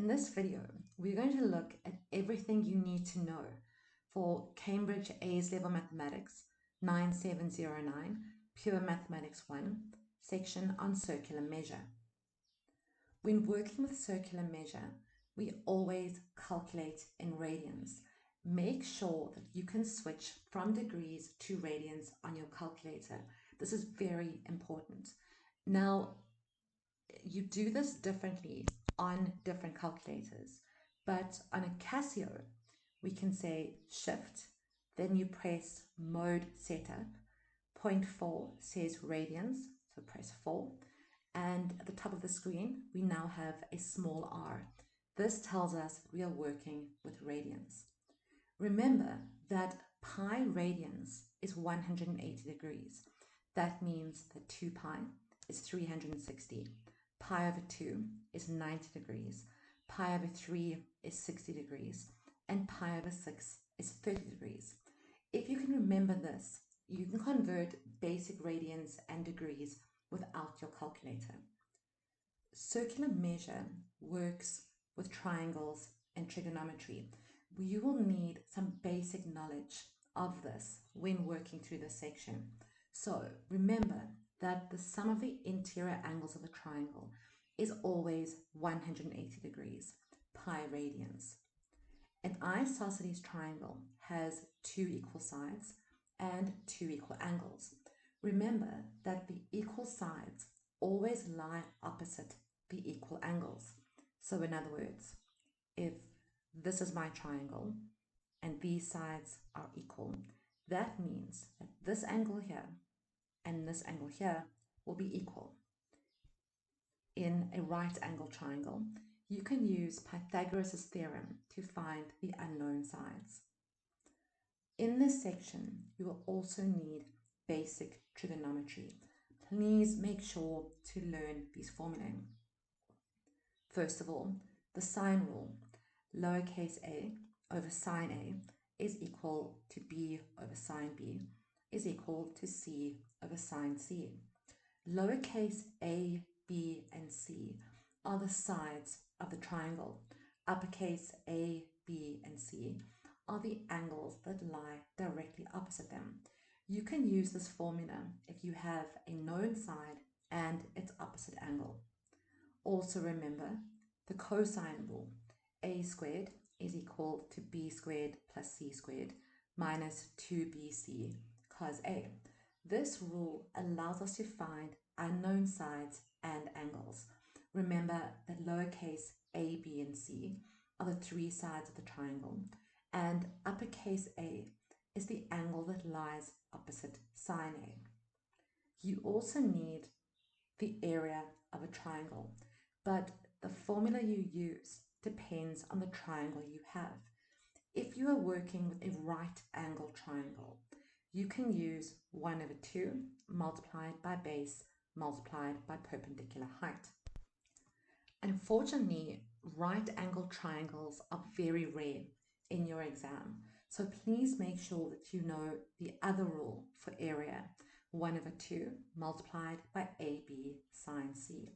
In this video, we're going to look at everything you need to know for Cambridge A's Level Mathematics 9709, Pure Mathematics 1, section on circular measure. When working with circular measure, we always calculate in radians. Make sure that you can switch from degrees to radians on your calculator. This is very important. Now, you do this differently on different calculators, but on a Casio, we can say shift, then you press mode setup, 0.4 says radians, so press 4, and at the top of the screen, we now have a small r. This tells us we are working with radians. Remember that pi radians is 180 degrees. That means that 2 pi is 360. Pi over 2 is 90 degrees. Pi over 3 is 60 degrees. And pi over 6 is 30 degrees. If you can remember this, you can convert basic radians and degrees without your calculator. Circular measure works with triangles and trigonometry. You will need some basic knowledge of this when working through this section. So remember that the sum of the interior angles of a triangle is always 180 degrees, pi radians. An isosceles triangle has 2 equal sides and 2 equal angles. Remember that the equal sides always lie opposite the equal angles. So in other words, if this is my triangle and these sides are equal, that means that this angle here and this angle here will be equal. In a right angle triangle, you can use Pythagoras' theorem to find the unknown sides. In this section, you will also need basic trigonometry. Please make sure to learn these formulae. First of all, the sine rule. Lowercase a over sine a is equal to b over sine b is equal to c over sine c. Lowercase a, b, and c are the sides of the triangle. Uppercase a, b, and c are the angles that lie directly opposite them. You can use this formula if you have a known side and its opposite angle. Also remember the cosine rule. A squared is equal to b squared plus c squared minus 2bc cos a. This rule allows us to find unknown sides and angles. Remember that lowercase a, b, and c are the 3 sides of the triangle, and uppercase a is the angle that lies opposite sine a. You also need the area of a triangle, but the formula you use depends on the triangle you have. If you are working with a right angle triangle, you can use 1 over 2 multiplied by base multiplied by perpendicular height. Unfortunately, right angle triangles are very rare in your exam, so please make sure that you know the other rule for area, 1 over 2 multiplied by AB sine C.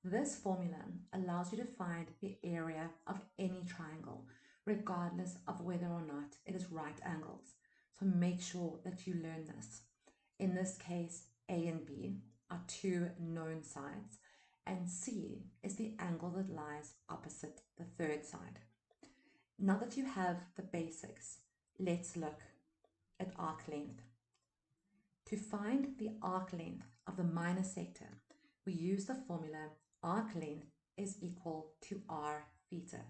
This formula allows you to find the area of any triangle, regardless of whether or not it is right angles. So make sure that you learn this. In this case, A and B are 2 known sides, and C is the angle that lies opposite the third side. Now that you have the basics, let's look at arc length. To find the arc length of the minor sector, we use the formula arc length is equal to r theta,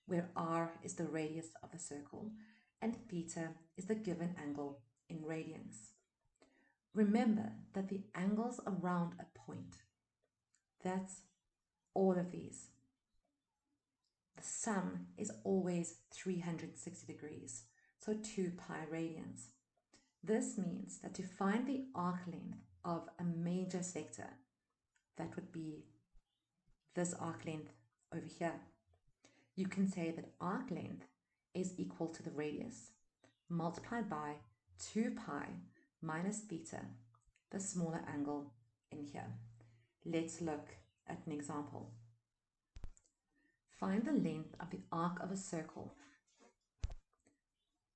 where r is the radius of the circle and theta is the given angle in radians. Remember that the angles around a point, that's all of these, the sum is always 360 degrees, so 2 pi radians. This means that to find the arc length of a major sector, that would be this arc length over here, you can say that arc length is equal to the radius multiplied by 2 pi minus theta, the smaller angle in here. Let's look at an example. Find the length of the arc of a circle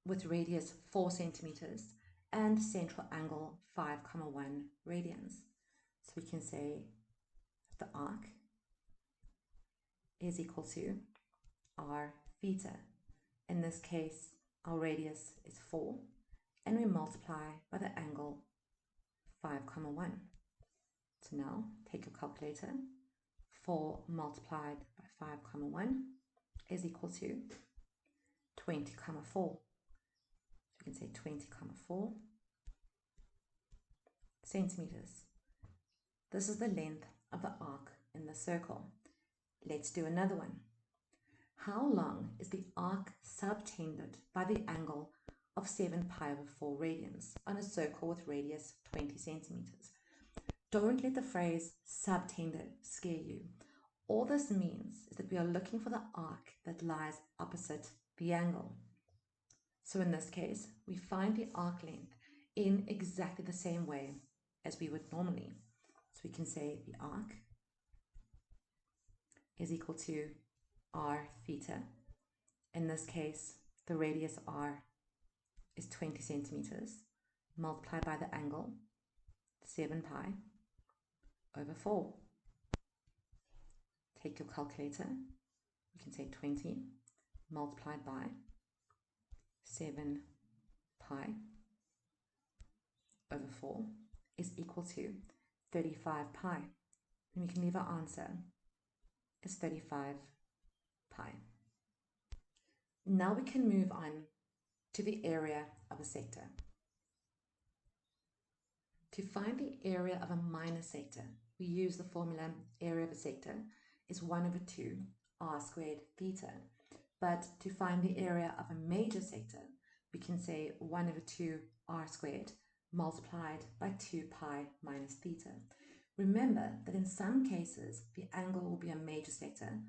with radius 4 centimeters and central angle 5,1 radians. So we can say the arc is equal to r theta. In this case, our radius is 4, and we multiply by the angle 5,1. So now take your calculator. 4 multiplied by 5,1 is equal to 20,4. So you can say 20,4 centimeters. This is the length of the arc in the circle. Let's do another one. How long is the arc subtended by the angle of 7 pi over 4 radians on a circle with radius 20 centimeters? Don't let the phrase subtended scare you. All this means is that we are looking for the arc that lies opposite the angle. So in this case, we find the arc length in exactly the same way as we would normally. So we can say the arc is equal to r theta. In this case, the radius r is 20 centimeters multiplied by the angle 7 pi over 4. Take your calculator. You can say 20 multiplied by 7 pi over 4 is equal to 35 pi. And we can leave our answer as 35 pi. Now we can move on to the area of a sector. To find the area of a minor sector, we use the formula area of a sector is 1 over 2 r squared theta. But to find the area of a major sector, we can say 1 over 2 r squared multiplied by 2 pi minus theta. Remember that in some cases, the angle will be a major sector.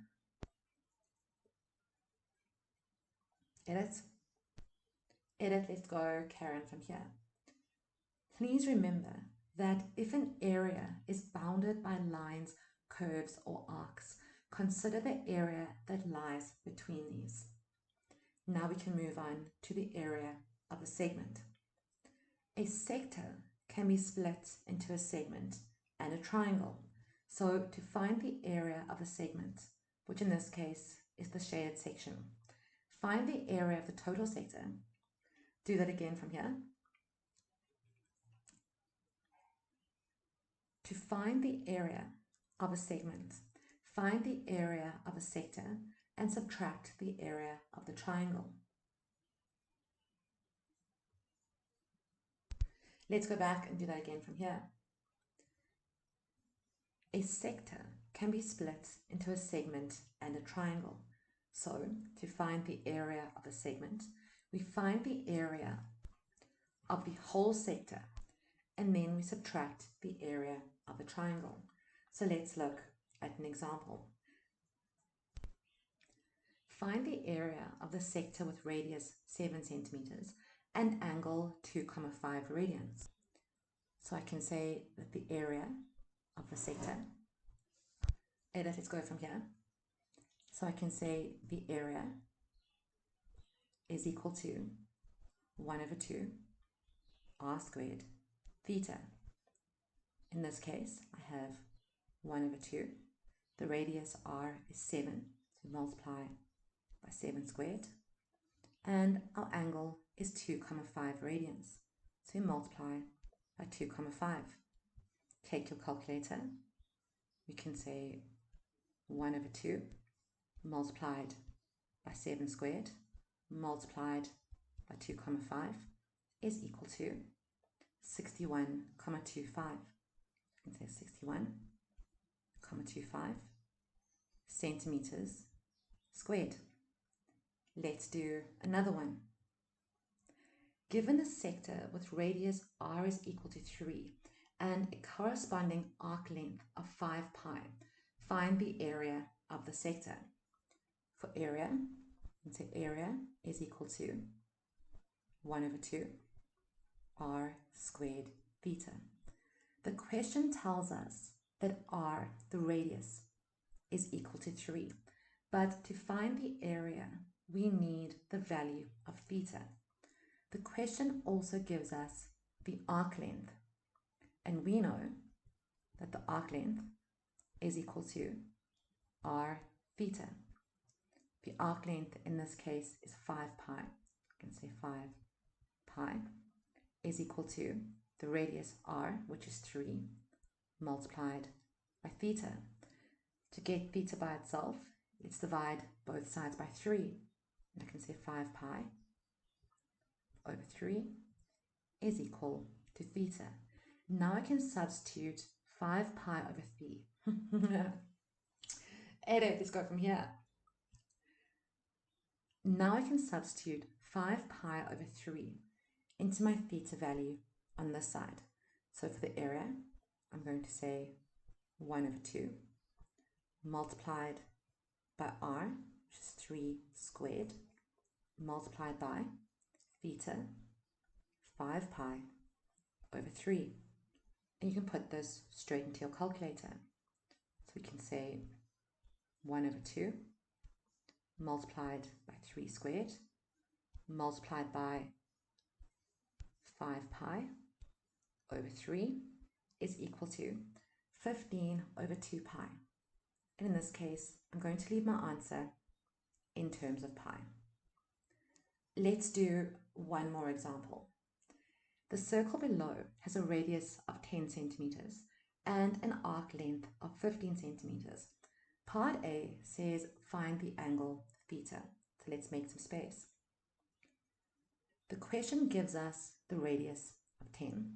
Edit, let's go Karen from here. Please remember that if an area is bounded by lines, curves, or arcs, consider the area that lies between these. Now we can move on to the area of a segment. A sector can be split into a segment and a triangle. So to find the area of a segment, which in this case is the shaded section, find the area of the total sector. Do that again from here. To find the area of a segment, find the area of a sector and subtract the area of the triangle. Let's go back and do that again from here. A sector can be split into a segment and a triangle. So to find the area of a segment, we find the area of the whole sector and then we subtract the area of a triangle. So let's look at an example. Find the area of the sector with radius 7 centimeters and angle 2,5 radians. So I can say that the area of the sector, let's go from here. So I can say the area is equal to 1 over 2 r squared theta. In this case, I have 1 over 2. The radius r is 7, so multiply by 7 squared. And our angle is 2,5 radians, so we multiply by 2,5. Take your calculator. We can say 1 over 2 multiplied by 7 squared multiplied by 2,5 is equal to 61,25. You can say 61,25 centimeters squared. Let's do another one. Given a sector with radius r is equal to 3 and a corresponding arc length of 5 pi, find the area of the sector. For area, we can say area is equal to 1 over 2 r squared theta. The question tells us that r, the radius, is equal to 3. But to find the area, we need the value of theta. The question also gives us the arc length, and we know that the arc length is equal to r theta. The arc length in this case is 5 pi. I can say 5 pi is equal to the radius r, which is 3, multiplied by theta. To get theta by itself, let's divide both sides by 3. And I can say 5 pi over 3 is equal to theta. Now I can substitute 5 pi over 3. Edit, let's go from here. Now I can substitute 5 pi over 3 into my theta value on this side. So for the area, I'm going to say 1 over 2 multiplied by r, which is 3 squared, multiplied by theta, 5 pi over 3. And you can put this straight into your calculator. So we can say 1 over 2 multiplied by 3 squared, multiplied by 5 pi over 3 is equal to 15 over 2 pi. And in this case, I'm going to leave my answer in terms of pi. Let's do one more example. The circle below has a radius of 10 centimeters and an arc length of 15 centimeters. Part A says find the angle theta. So let's make some space. The question gives us the radius of 10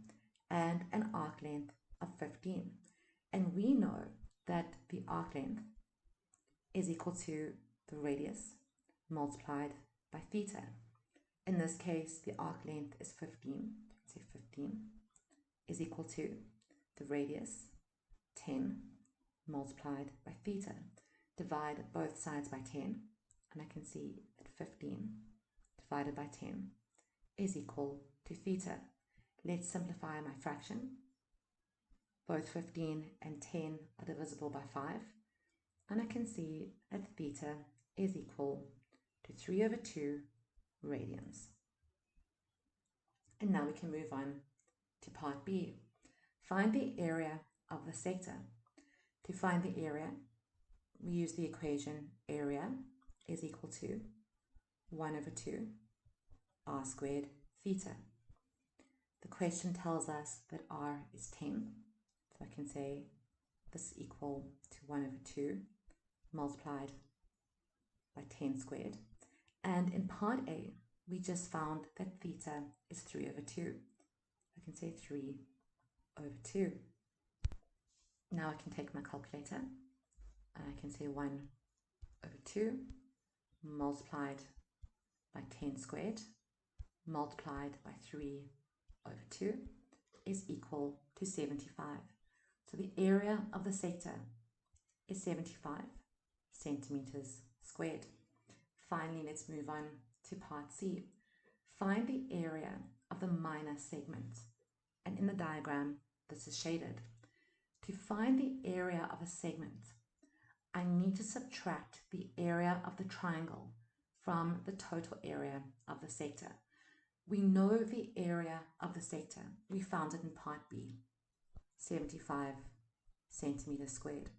and an arc length of 15. And we know that the arc length is equal to the radius multiplied by theta. In this case, the arc length is 15. Say 15 is equal to the radius 10 multiplied by theta. Divide both sides by 10, and I can see that 15 divided by 10 is equal to theta. Let's simplify my fraction. Both 15 and 10 are divisible by 5, and I can see that theta is equal to 3 over 2 radians. And now we can move on to part B. Find the area of the sector. To find the area, we use the equation area is equal to 1 over 2 r squared theta. The question tells us that r is 10, so I can say this is equal to 1 over 2 multiplied by 10 squared. And in part A, we just found that theta is 3 over 2. I can say 3 over 2. Now I can take my calculator and I can say 1 over 2 multiplied by 10 squared multiplied by 3 over 2 is equal to 75. So the area of the sector is 75 centimeters squared. Finally, let's move on to part C. Find the area of the minor segment. And in the diagram, this is shaded. To find the area of a segment, I need to subtract the area of the triangle from the total area of the sector. We know the area of the sector. We found it in part B, 75 centimeters squared.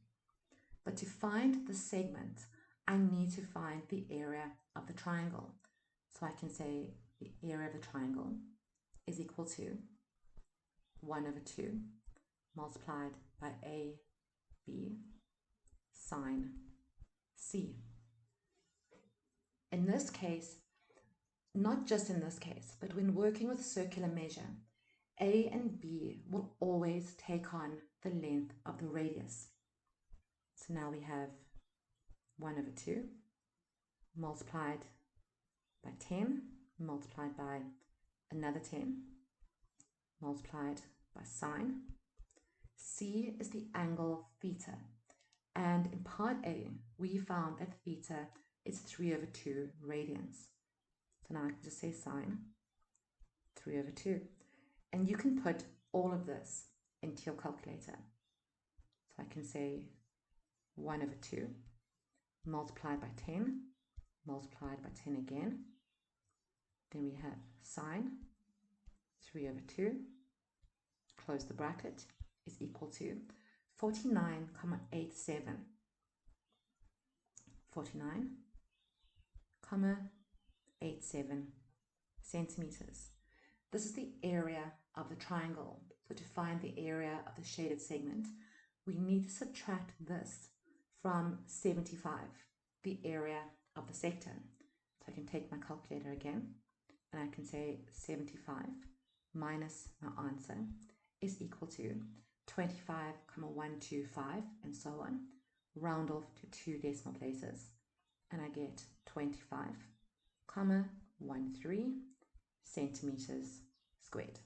But to find the segment, I need to find the area of the triangle. So I can say the area of the triangle is equal to 1 over 2 multiplied by AB sine C. In this case, not just in this case, but when working with circular measure, A and B will always take on the length of the radius. So now we have 1 over 2 multiplied by 10 multiplied by another 10 multiplied by sine. C is the angle theta. And in part A, we found that theta is 3 over 2 radians. So now I can just say sine 3 over 2. And you can put all of this into your calculator. So I can say 1 over 2 multiplied by 10, multiplied by 10 again. Then we have sine 3 over 2, close the bracket, is equal to 49,87. 49,87 centimeters. This is the area of the triangle. So to find the area of the shaded segment, we need to subtract this from 75, the area of the sector. So I can take my calculator again, and I can say 75 minus my answer is equal to 25,125, and so on. Round off to 2 decimal places, and I get 25,13 centimeters squared.